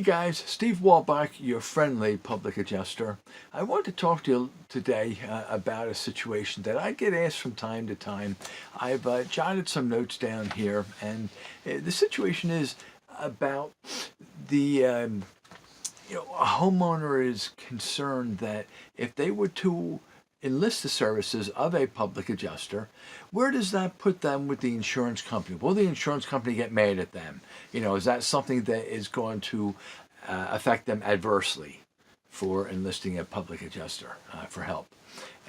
Hey guys, Steve Wolbach, your friendly public adjuster. I want to talk to you today about a situation that I get asked from time to time. I've jotted some notes down here, and the situation is about a homeowner is concerned that if they were to enlist the services of a public adjuster, where does that put them with the insurance company? Will the insurance company get mad at them? Is that something that is going to affect them adversely for enlisting a public adjuster for help?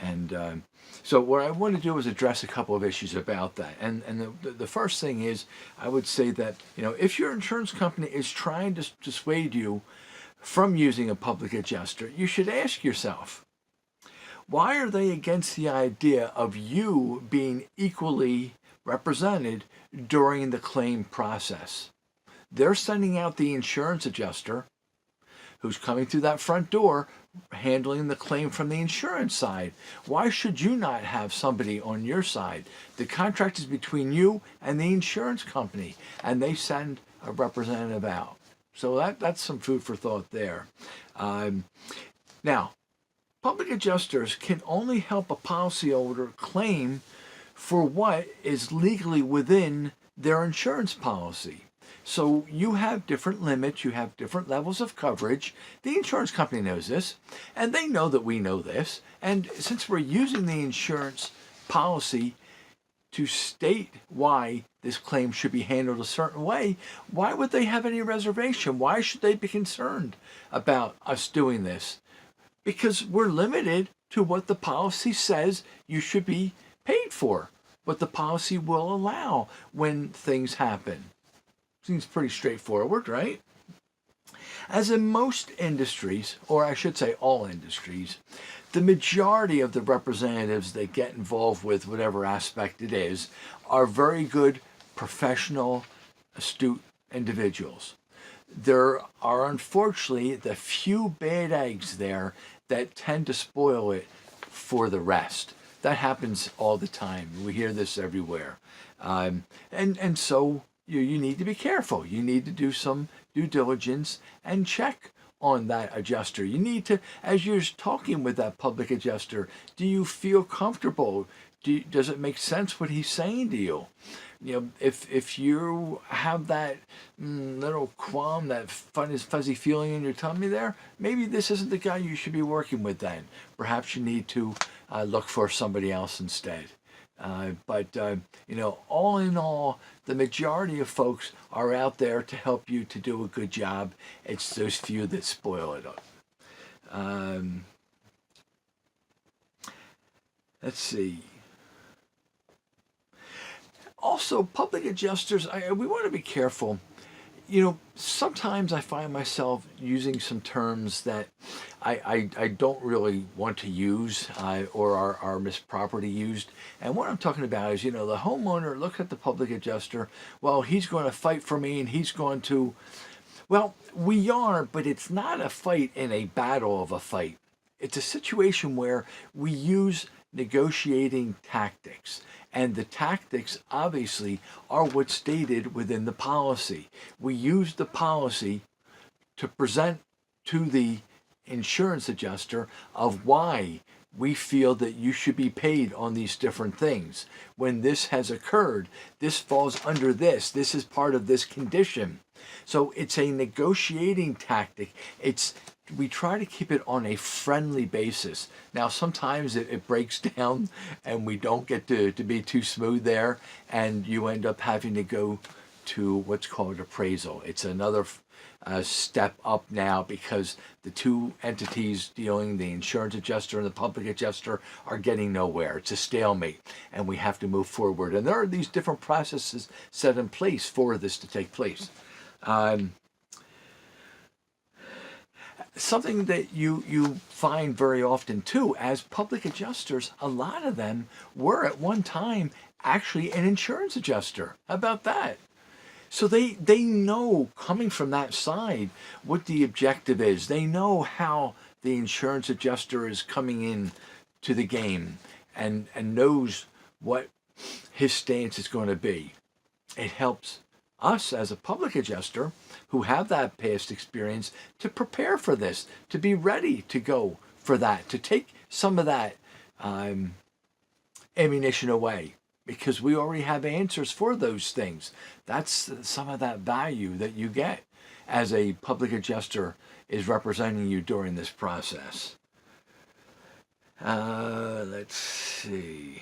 And so what I want to do is address a couple of issues about that. And the first thing is, I would say that, if your insurance company is trying to dissuade you from using a public adjuster, you should ask yourself, why are they against the idea of you being equally represented during the claim process? They're sending out the insurance adjuster who's coming through that front door handling the claim from the insurance side. Why should you not have somebody on your side? The contract is between you and the insurance company, and they send a representative out. So that's some food for thought there. Now, public adjusters can only help a policyholder claim for what is legally within their insurance policy. So you have different limits, you have different levels of coverage. The insurance company knows this, and they know that we know this. And since we're using the insurance policy to state why this claim should be handled a certain way, why would they have any reservation? Why should they be concerned about us doing this? Because we're limited to what the policy says you should be paid for, what the policy will allow when things happen. Seems pretty straightforward, right? As in most industries, or I should say all industries, the majority of the representatives that get involved with whatever aspect it is are very good, professional, astute individuals. There are unfortunately the few bad eggs there that tend to spoil it for the rest. That happens all the time. We hear this everywhere. And so you need to be careful. You need to do some due diligence and check on that adjuster. You need to, as you're talking with that public adjuster, do you feel comfortable? Does it make sense what he's saying to you? If you have that little qualm, that fuzzy feeling in your tummy there, maybe this isn't the guy you should be working with then. Perhaps you need to look for somebody else instead. But all in all, the majority of folks are out there to help you to do a good job. It's those few that spoil it up. Let's see. Also, public adjusters, we want to be careful. Sometimes I find myself using some terms that I don't really want to use or are misproperly used. And what I'm talking about is, the homeowner looks at the public adjuster, well, he's going to fight for me and he's going to, well, we are, but it's not a fight in a battle of a fight. It's a situation where we use negotiating tactics. And the tactics, obviously, are what's stated within the policy. We use the policy to present to the insurance adjuster of why we feel that you should be paid on these different things. When this has occurred, this falls under this. This is part of this condition. So it's a negotiating tactic. We try to keep it on a friendly basis. Now, sometimes it breaks down and we don't get to be too smooth there, and you end up having to go to what's called appraisal. It's another step up now because the two entities dealing, the insurance adjuster and the public adjuster, are getting nowhere. It's a stalemate, and we have to move forward. And there are these different processes set in place for this to take place. Something that you find very often too, as public adjusters, a lot of them were at one time actually an insurance adjuster. How about that? So they know, coming from that side, what the objective is. They know how the insurance adjuster is coming in to the game and knows what his stance is going to be. It helps us as a public adjuster who have that past experience to prepare for this, to be ready to go for that, to take some of that ammunition away, because we already have answers for those things. That's some of that value that you get as a public adjuster is representing you during this process. Let's see.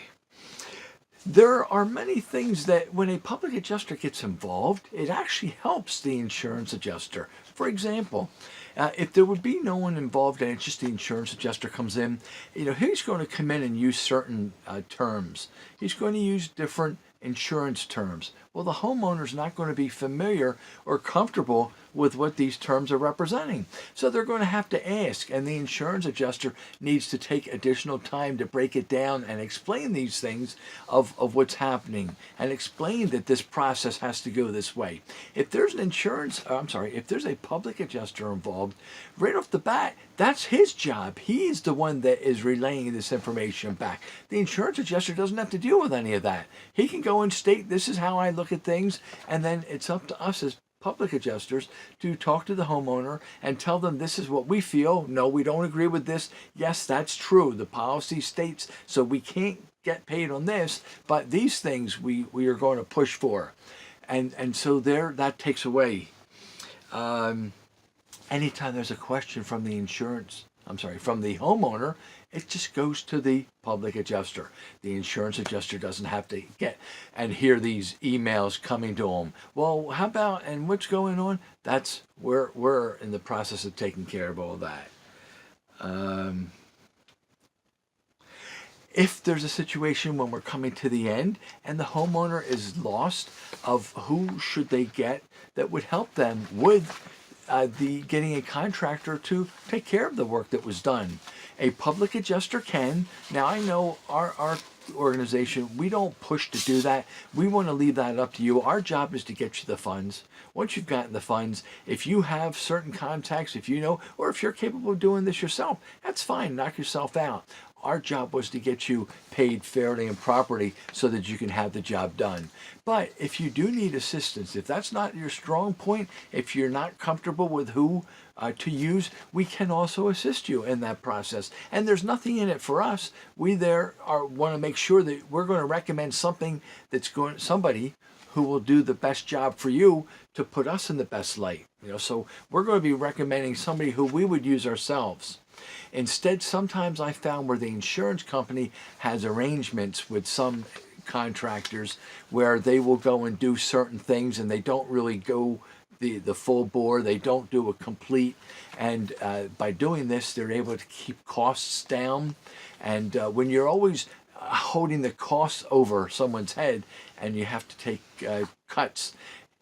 There are many things that when a public adjuster gets involved, it actually helps the insurance adjuster. For example, if there would be no one involved and it's just the insurance adjuster comes in, he's going to come in and use certain terms. He's going to use different insurance terms. Well, the homeowner's not going to be familiar or comfortable with what these terms are representing. So they're going to have to ask, and the insurance adjuster needs to take additional time to break it down and explain these things of what's happening and explain that this process has to go this way. If there's if there's a public adjuster involved, right off the bat, that's his job. He's the one that is relaying this information back. The insurance adjuster doesn't have to deal with any of that. He can go and state, this is how I look at things, and then it's up to us as public adjusters to talk to the homeowner and tell them this is what we feel. No, we don't agree with this. Yes, that's true. The policy states so we can't get paid on this, but these things we are going to push for. And so that takes away. Anytime there's a question from the from the homeowner, it just goes to the public adjuster. The insurance adjuster doesn't have to get and hear these emails coming to them. Well, how about, and what's going on? That's where we're in the process of taking care of all that. If there's a situation when we're coming to the end and the homeowner is lost of who should they get that would help them with getting a contractor to take care of the work that was done. A public adjuster can. Now, I know our organization, we don't push to do that. We want to leave that up to you. Our job is to get you the funds. Once you've gotten the funds, if you have certain contacts, if you know, or if you're capable of doing this yourself, that's fine. Knock yourself out. Our job was to get you paid fairly and properly so that you can have the job done. But if you do need assistance, if that's not your strong point, if you're not comfortable with who to use, we can also assist you in that process. And there's nothing in it for us. We want to make sure that we're going to recommend somebody who will do the best job for you to put us in the best light. So we're going to be recommending somebody who we would use ourselves. Instead, sometimes I found where the insurance company has arrangements with some contractors where they will go and do certain things and they don't really go the full bore. They don't do a complete. And by doing this, they're able to keep costs down. And when you're always holding the costs over someone's head and you have to take cuts,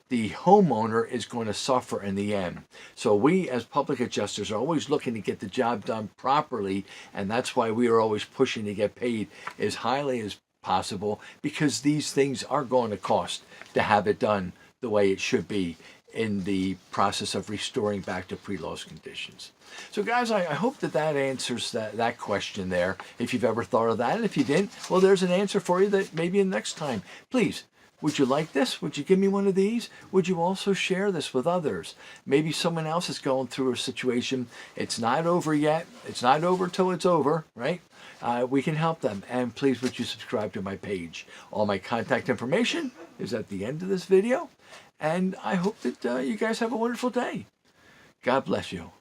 the homeowner is going to suffer in the end. So we as public adjusters are always looking to get the job done properly, and that's why we are always pushing to get paid as highly as possible, because these things are going to cost to have it done the way it should be in the process of restoring back to pre-loss conditions. So guys, I hope that answers that question there, if you've ever thought of that. And if you didn't, well, there's an answer for you that maybe next time. Please, would you like this? Would you give me one of these? Would you also share this with others? Maybe someone else is going through a situation. It's not over yet. It's not over till it's over, right? We can help them. And please, would you subscribe to my page? All my contact information is at the end of this video. And I hope that you guys have a wonderful day. God bless you.